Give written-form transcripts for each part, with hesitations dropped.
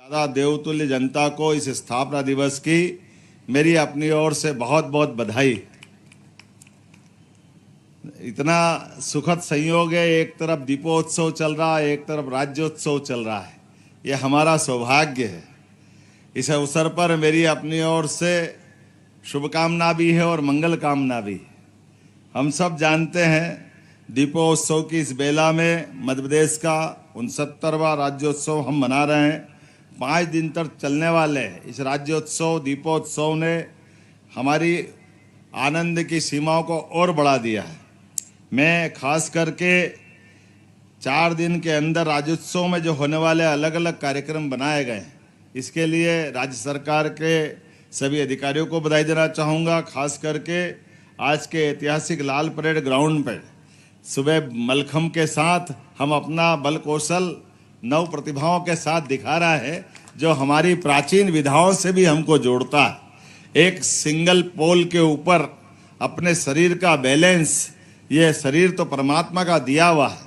दादा देवतुल्य जनता को इस स्थापना दिवस की मेरी अपनी ओर से बहुत बहुत बधाई। इतना सुखद संयोग है, एक तरफ दीपोत्सव चल रहा है, एक तरफ राज्योत्सव चल रहा है। ये हमारा सौभाग्य है। इस अवसर पर मेरी अपनी ओर से शुभकामना भी है और मंगल कामना भी। हम सब जानते हैं दीपोत्सव की इस बेला में मध्य प्रदेश का 69वां राज्योत्सव हम मना रहे हैं। 5 दिन तक चलने वाले इस राज्योत्सव दीपोत्सव ने हमारी आनंद की सीमाओं को और बढ़ा दिया है। मैं खास करके 4 दिन के अंदर राज्योत्सव में जो होने वाले अलग अलग कार्यक्रम बनाए गए हैं, इसके लिए राज्य सरकार के सभी अधिकारियों को बधाई देना चाहूँगा। खास करके आज के ऐतिहासिक लाल परेड ग्राउंड पर सुबह मलखम के साथ हम अपना बल कौशल नव प्रतिभाओं के साथ दिखा रहा है, जो हमारी प्राचीन विधाओं से भी हमको जोड़ता है। एक सिंगल पोल के ऊपर अपने शरीर का बैलेंस, ये शरीर तो परमात्मा का दिया हुआ है,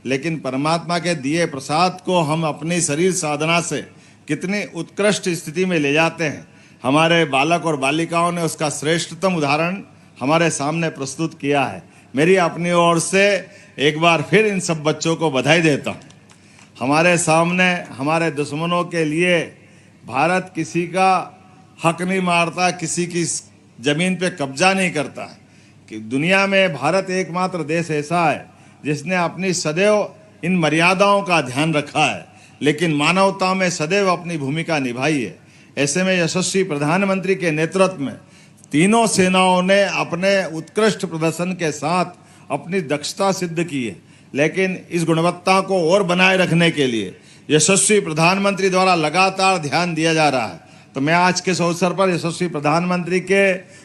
लेकिन परमात्मा के दिए प्रसाद को हम अपनी शरीर साधना से कितनी उत्कृष्ट स्थिति में ले जाते हैं। हमारे बालक और बालिकाओं ने उसका श्रेष्ठतम उदाहरण हमारे सामने प्रस्तुत किया है। मेरी अपनी ओर से एक बार फिर इन सब बच्चों को बधाई देता हूँ। हमारे सामने हमारे दुश्मनों के लिए भारत किसी का हक नहीं मारता, किसी की ज़मीन पे कब्जा नहीं करता है। कि दुनिया में भारत एकमात्र देश ऐसा है जिसने अपनी सदैव इन मर्यादाओं का ध्यान रखा है, लेकिन मानवता में सदैव अपनी भूमिका निभाई है। ऐसे में यशस्वी प्रधानमंत्री के नेतृत्व में तीनों सेनाओं ने अपने उत्कृष्ट प्रदर्शन के साथ अपनी दक्षता सिद्ध की है, लेकिन इस गुणवत्ता को और बनाए रखने के लिए यशस्वी प्रधानमंत्री द्वारा लगातार ध्यान दिया जा रहा है। तो मैं आज के इस अवसर पर यशस्वी प्रधानमंत्री के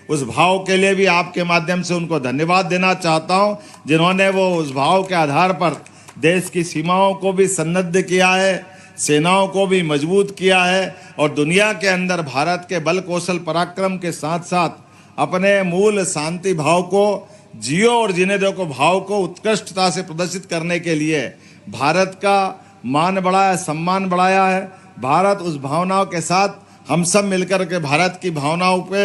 उस भाव के लिए भी आपके माध्यम से उनको धन्यवाद देना चाहता हूं, जिन्होंने वो उस भाव के आधार पर देश की सीमाओं को भी सन्नद्ध किया है, सेनाओं को भी मजबूत किया है और दुनिया के अंदर भारत के बल कौशल पराक्रम के साथ साथ अपने मूल शांति भाव को जियो और जीने दो को भाव को उत्कृष्टता से प्रदर्शित करने के लिए भारत का मान बढ़ाया, सम्मान बढ़ाया है। भारत उस भावनाओं के साथ हम सब मिलकर के भारत की भावनाओं पे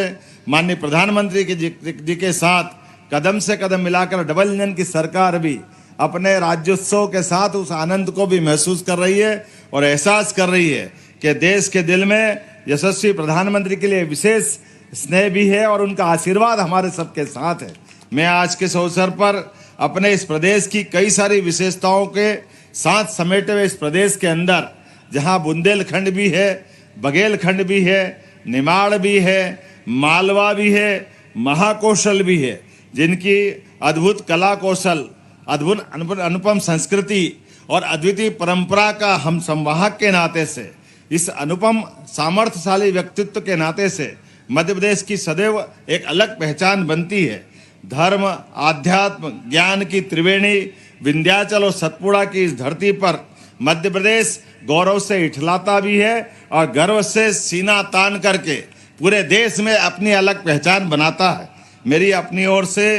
माननीय प्रधानमंत्री जी के साथ कदम से कदम मिलाकर डबल इंजन की सरकार भी अपने राज्योत्सव के साथ उस आनंद को भी महसूस कर रही है और एहसास कर रही है कि देश के दिल में यशस्वी प्रधानमंत्री के लिए विशेष स्नेह भी है और उनका आशीर्वाद हमारे सबके साथ है। मैं आज के इस अवसर पर अपने इस प्रदेश की कई सारी विशेषताओं के साथ समेटे हुए इस प्रदेश के अंदर, जहां बुंदेलखंड भी है, बघेलखंड भी है, निमाड़ भी है, मालवा भी है, महाकौशल भी है, जिनकी अद्भुत कला कौशल, अद्भुत अनुपम संस्कृति और अद्वितीय परंपरा का हम संवाहक के नाते से, इस अनुपम सामर्थ्यशाली व्यक्तित्व के नाते से मध्य प्रदेश की सदैव एक अलग पहचान बनती है। धर्म, आध्यात्म, ज्ञान की त्रिवेणी विंध्याचल और सतपुड़ा की इस धरती पर मध्य प्रदेश गौरव से इठलाता भी है और गर्व से सीना तान करके पूरे देश में अपनी अलग पहचान बनाता है। मेरी अपनी ओर से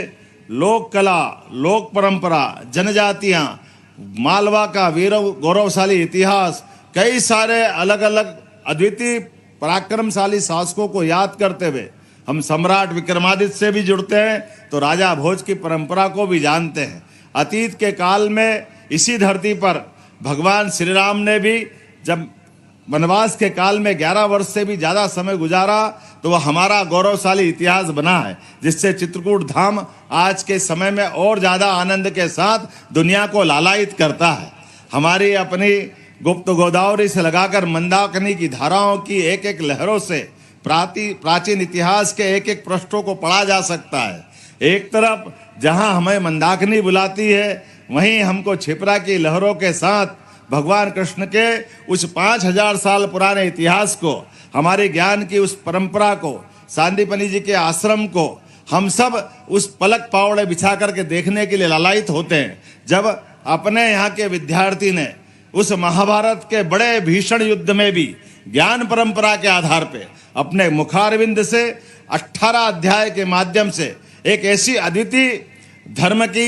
लोक कला, लोक परंपरा, जनजातियां, मालवा का गौरवशाली इतिहास, कई सारे अलग अलग अद्वितीय पराक्रमशाली शासकों को याद करते हुए हम सम्राट विक्रमादित्य से भी जुड़ते हैं तो राजा भोज की परंपरा को भी जानते हैं। अतीत के काल में इसी धरती पर भगवान श्री राम ने भी जब वनवास के काल में 11 वर्ष से भी ज़्यादा समय गुजारा तो वह हमारा गौरवशाली इतिहास बना है, जिससे चित्रकूट धाम आज के समय में और ज़्यादा आनंद के साथ दुनिया को लालायित करता है। हमारी अपनी गुप्त गोदावरी से लगाकर मंदाकिनी की धाराओं की एक एक लहरों से प्राचीन इतिहास के एक एक पृष्ठों को पढ़ा जा सकता है। एक तरफ जहां हमें मंदाकिनी बुलाती है, वहीं हमको क्षिप्रा की लहरों के साथ भगवान कृष्ण के उस 5000 साल पुराने इतिहास को, हमारे ज्ञान की उस परंपरा को, सांदीपनि जी के आश्रम को हम सब उस पलक पावड़े बिछा करके देखने के लिए लालायित होते हैं। जब अपने यहाँ के विद्यार्थी ने उस महाभारत के बड़े भीषण युद्ध में भी ज्ञान परंपरा के आधार पे अपने मुखारविंद से 18 अध्याय के माध्यम से एक ऐसी अद्वितीय धर्म की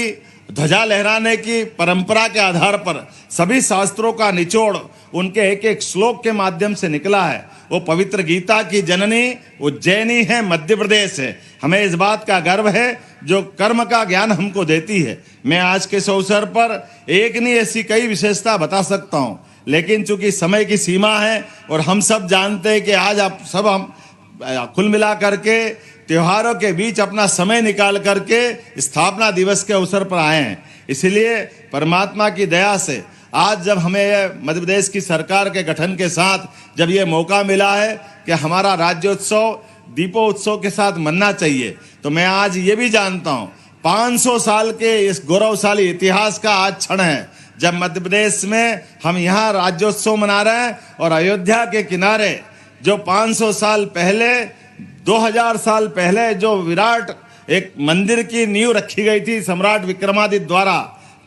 ध्वजा लहराने की परंपरा के आधार पर सभी शास्त्रों का निचोड़ उनके एक एक श्लोक के माध्यम से निकला है। वो पवित्र गीता की जननी उज्जैनी है, मध्य प्रदेश है। हमें इस बात का गर्व है जो कर्म का ज्ञान हमको देती है। मैं आज के इस अवसर पर एक नहीं ऐसी कई विशेषता बता सकता हूँ, लेकिन चूंकि समय की सीमा है और हम सब जानते हैं कि आज आप सब हम कुल मिला करके त्योहारों के बीच अपना समय निकाल करके स्थापना दिवस के अवसर पर आए हैं। इसलिए परमात्मा की दया से आज जब हमें मध्य प्रदेश की सरकार के गठन के साथ जब ये मौका मिला है कि हमारा राज्योत्सव दीपोत्सव के साथ मनना चाहिए, तो मैं आज ये भी जानता हूँ 500 साल के इस गौरवशाली इतिहास का आज क्षण है जब मध्य प्रदेश में हम यहाँ राज्योत्सव मना रहे हैं। और अयोध्या के किनारे जो 500 साल पहले 2000 साल पहले जो विराट एक मंदिर की नींव रखी गई थी सम्राट विक्रमादित्य द्वारा,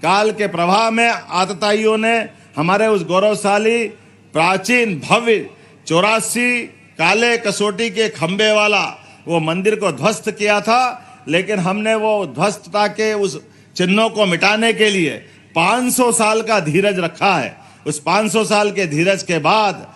काल के प्रवाह में आतताइयों ने हमारे उस गौरवशाली प्राचीन भव्य 84 काले कसौटी के खंबे वाला वो मंदिर को ध्वस्त किया था। लेकिन हमने वो ध्वस्तता के उस चिन्हों को मिटाने के लिए 500 साल का धीरज रखा है। उस 500 साल के धीरज के बाद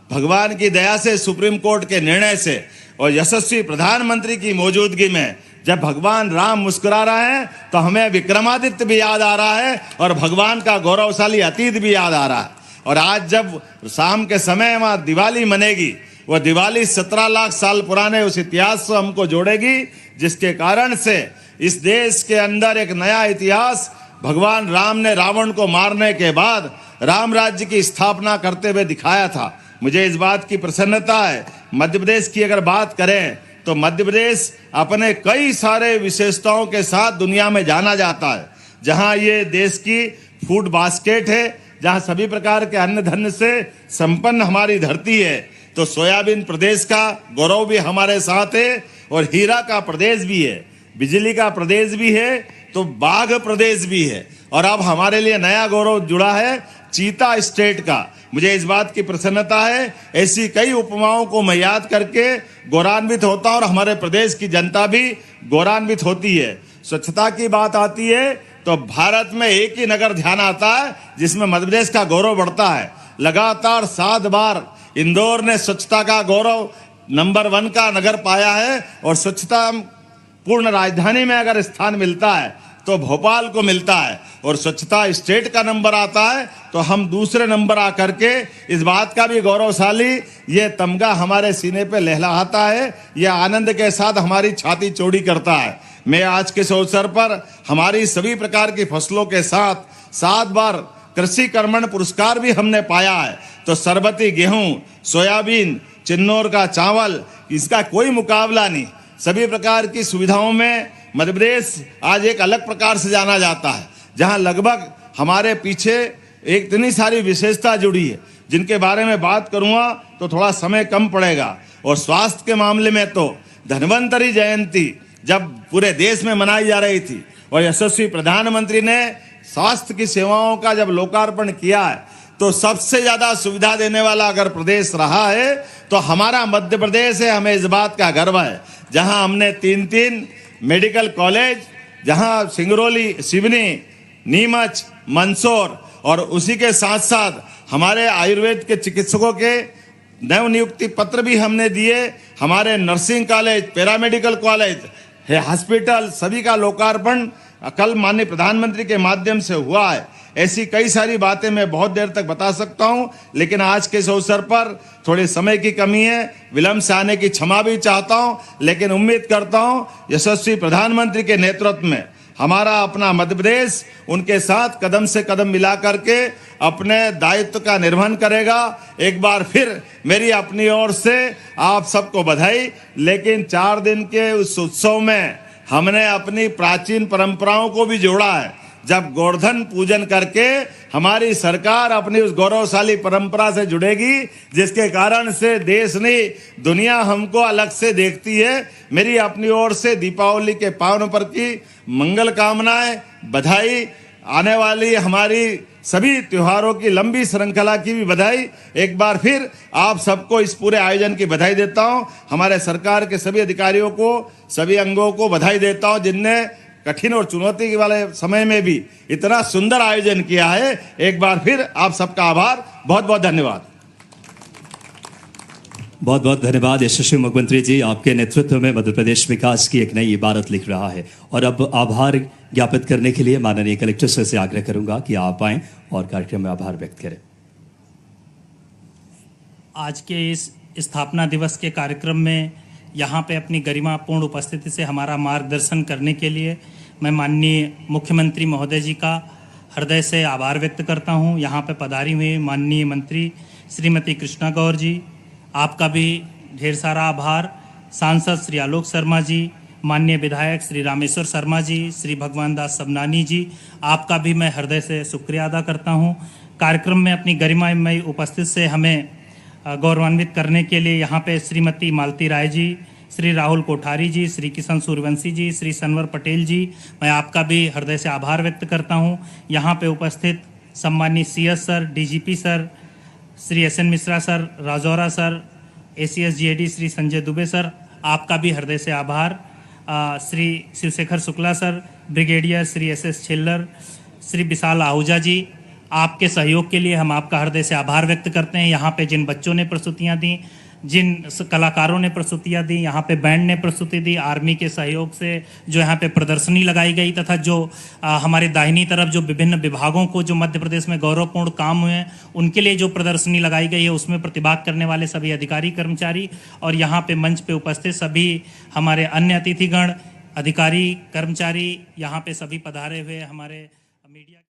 भगवान की दया से, सुप्रीम कोर्ट के निर्णय से और यशस्वी प्रधानमंत्री की मौजूदगी में जब भगवान राम मुस्कुरा रहे हैं तो हमें विक्रमादित्य भी याद आ रहा है और भगवान का गौरवशाली अतीत भी याद आ रहा है। और आज जब शाम के समय वहाँ दिवाली मनेगी, वह दिवाली 17 लाख साल पुराने उस इतिहास से हमको जोड़ेगी, जिसके कारण से इस देश के अंदर एक नया इतिहास भगवान राम ने रावण को मारने के बाद राम राज्य की स्थापना करते हुए दिखाया था। मुझे इस बात की प्रसन्नता है। मध्य प्रदेश की अगर बात करें तो मध्य प्रदेश अपने कई सारे विशेषताओं के साथ दुनिया में जाना जाता है। जहां ये देश की फूड बास्केट है, जहां सभी प्रकार के अन्न धन्य से संपन्न हमारी धरती है, तो सोयाबीन प्रदेश का गौरव भी हमारे साथ है और हीरा का प्रदेश भी है, बिजली का प्रदेश भी है, तो बाघ प्रदेश भी है। और अब हमारे लिए नया गौरव जुड़ा है चीता स्टेट का। मुझे इस बात की प्रसन्नता है, ऐसी कई उपमाओं को मैं याद करके गौरवान्वित होता हूं और हमारे प्रदेश की जनता भी गौरवान्वित होती है। स्वच्छता की बात आती है तो भारत में एक ही नगर ध्यान आता है जिसमें मध्य प्रदेश का गौरव बढ़ता है। लगातार 7 बार इंदौर ने स्वच्छता का गौरव नंबर 1 का नगर पाया है। और स्वच्छता पूर्ण राजधानी में अगर स्थान मिलता है तो भोपाल को मिलता है, और स्वच्छता स्टेट का नंबर आता है तो हम दूसरे नंबर आकर के इस बात का भी गौरवशाली ये तमगा हमारे सीने पे लहलहाता है, यह आनंद के साथ हमारी छाती चौड़ी करता है। मैं आज के इस अवसर पर हमारी सभी प्रकार की फसलों के साथ 7 बार कृषि कर्मण पुरस्कार भी हमने पाया है। तो सरबती गेहूं, सोयाबीन, चिन्नौर का चावल, इसका कोई मुकाबला नहीं। सभी प्रकार की सुविधाओं में मध्य प्रदेश आज एक अलग प्रकार से जाना जाता है, जहां लगभग हमारे पीछे एक इतनी सारी विशेषता जुड़ी है जिनके बारे में बात करूंगा तो थोड़ा समय कम पड़ेगा। और स्वास्थ्य के मामले में तो धन्वंतरी जयंती जब पूरे देश में मनाई जा रही थी और यशस्वी प्रधानमंत्री ने स्वास्थ्य की सेवाओं का जब लोकार्पण किया है, तो सबसे ज्यादा सुविधा देने वाला अगर प्रदेश रहा है तो हमारा मध्य प्रदेश है। हमें इस बात का गर्व है, जहां हमने 3 मेडिकल कॉलेज, जहां सिंगरौली, सिवनी, नीमच, मंदसौर और उसी के साथ साथ हमारे आयुर्वेद के चिकित्सकों के नव नियुक्ति पत्र भी हमने दिए। हमारे nursing college, paramedical college, hospital, सभी का लोकार्पण कल माननीय प्रधानमंत्री के माध्यम से हुआ है। ऐसी कई सारी बातें मैं बहुत देर तक बता सकता हूं, लेकिन आज के इस अवसर पर थोड़े समय की कमी है, विलंब से आने की क्षमा भी चाहता हूं। लेकिन उम्मीद करता हूं यशस्वी प्रधानमंत्री के नेतृत्व में हमारा अपना मध्य प्रदेश उनके साथ कदम से कदम मिला करके अपने दायित्व का निर्वहन करेगा। एक बार फिर मेरी अपनी ओर से आप सबको बधाई। लेकिन 4 दिन के उस उत्सव में हमने अपनी प्राचीन परंपराओं को भी जोड़ा है। जब गोवर्धन पूजन करके हमारी सरकार अपनी उस गौरवशाली परंपरा से जुड़ेगी, जिसके कारण से देश नहीं दुनिया हमको अलग से देखती है। मेरी अपनी ओर से दीपावली के पावन पर्व की मंगल कामनाएं, बधाई। आने वाली हमारी सभी त्योहारों की लंबी श्रृंखला की भी बधाई। एक बार फिर आप सबको इस पूरे आयोजन की बधाई देता हूं। हमारे सरकार के सभी अधिकारियों को, सभी अंगों को बधाई देता हूं जिनने कठिन और चुनौती वाले समय में भी इतना सुंदर आयोजन किया है। एक बार फिर आप सबका आभार, बहुत बहुत धन्यवाद। बहुत बहुत धन्यवाद यशस्वी मुख्यमंत्री जी। आपके नेतृत्व में मध्य प्रदेश विकास की एक नई इबारत लिख रहा है। और अब आभार ज्ञापित करने के लिए माननीय कलेक्टर से आग्रह करूंगा कि आप आएं और कार्यक्रम में आभार व्यक्त करें। आज के इस स्थापना दिवस के कार्यक्रम में यहाँ पे अपनी गरिमापूर्ण उपस्थिति से हमारा मार्गदर्शन करने के लिए मैं माननीय मुख्यमंत्री महोदय जी का हृदय से आभार व्यक्त करता हूँ। यहाँ पे पधारी हुई माननीय मंत्री श्रीमती कृष्णा गौर जी, आपका भी ढेर सारा आभार। सांसद श्री आलोक शर्मा जी, माननीय विधायक श्री रामेश्वर शर्मा जी, श्री भगवान दास सबनानी जी, आपका भी मैं हृदय से शुक्रिया अदा करता हूँ। कार्यक्रम में अपनी गरिमामयी उपस्थिति से हमें गौरवान्वित करने के लिए यहाँ पे श्रीमती मालती राय जी, श्री राहुल कोठारी जी, श्री किशन सूर्यवंशी जी, श्री सनवर पटेल जी, मैं आपका भी हृदय से आभार व्यक्त करता हूँ। यहाँ पे उपस्थित सम्मानित CS sir, DGP sir, Shri SN Mishra sir, Rajoura sir, ACS GAD Shri Sanjay Dubey sir, आपका भी हृदय से आभार। Shri Shivshekhar Shukla sir, brigadier Shri SS Chhillar, Shri Vishal Ahuja ji, आपके सहयोग के लिए हम आपका हृदय से आभार व्यक्त करते हैं। यहाँ पे जिन बच्चों ने प्रस्तुतियाँ दी, जिन कलाकारों ने प्रस्तुतियाँ दी, यहाँ पे बैंड ने प्रस्तुति दी, आर्मी के सहयोग से जो यहाँ पे प्रदर्शनी लगाई गई, तथा जो हमारे दाहिनी तरफ जो विभिन्न विभागों को जो मध्य प्रदेश में गौरवपूर्ण काम हुए हैं उनके लिए जो प्रदर्शनी लगाई गई है, उसमें प्रतिभाग करने वाले सभी अधिकारी कर्मचारी और यहाँ पे मंच पे उपस्थित सभी हमारे अन्य अतिथिगण, अधिकारी कर्मचारी, यहाँ पे सभी पधारे हुए हमारे मीडिया